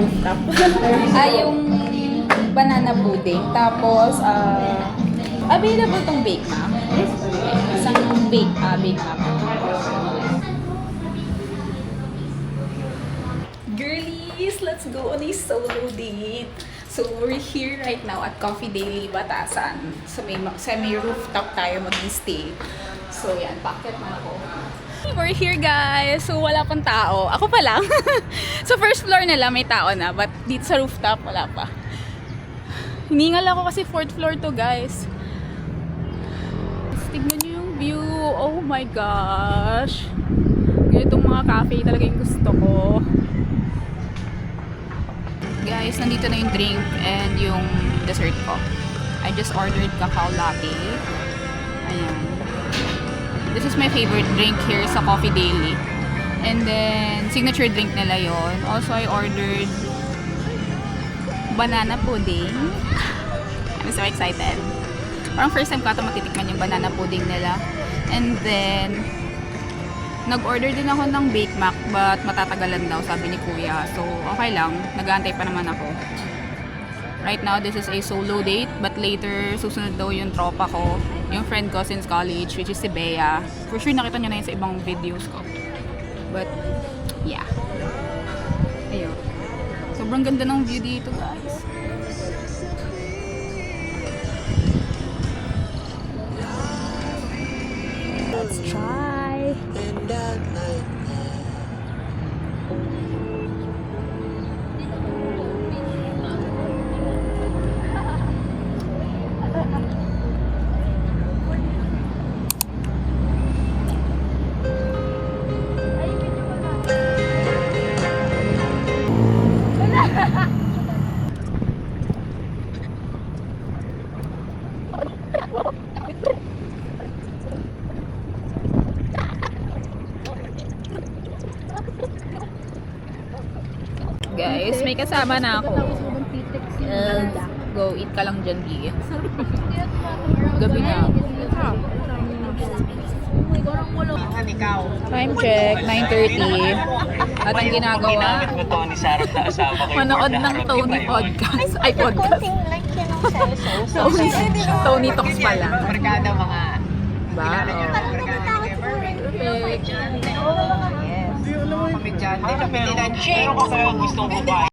rooftop. Yung banana pudding. Tapos, available tong bake ma'am. Isang bake ma'am. Girlies, let's go on a solo date. So, we're here right now at Coffee Daily, Batasan. So, may rooftop tayo mag-stay. So, yan, packet na ako. We're here guys. So, wala pang tao. Ako pa lang. So, first floor nila may tao na. But dito sa rooftop, wala pa. Hiningal ako kasi 4th floor to guys. Tignan nyo yung view. Oh my gosh. Ganitong mga cafe talaga yung gusto ko. Guys, nandito na yung drink and yung dessert ko. I just ordered cacao latte. Ayan. This is my favorite drink here sa Coffee Daily. And then, signature drink nila yon. Also, I ordered banana pudding. I'm so excited. Parang first time ko ito matitikman yung banana pudding nila. And then, nag-order din ako ng Bake Mac but matatagalan daw sabi ni Kuya. So, okay lang. Nag-aantay pa naman ako. Right now, this is a solo date but later, susunod daw yung tropa ko. Yung friend ko since college, which is si Bea. For sure, nakita nyo na yun sa ibang videos ko. But, yeah. Ayun. Sobrang ganda ng view dito, guys. Let's try. Guys, may kasama na ako. Go eat ka lang dyan, G. Gabi na. Time check, 9:30. At ang ginagawa, manood ng Tony podcast. Ay, podcast. Tony Talks pala. Ba? Perfect. Komedyante, kapitan Cheng. Pero kasi gusto ko ba?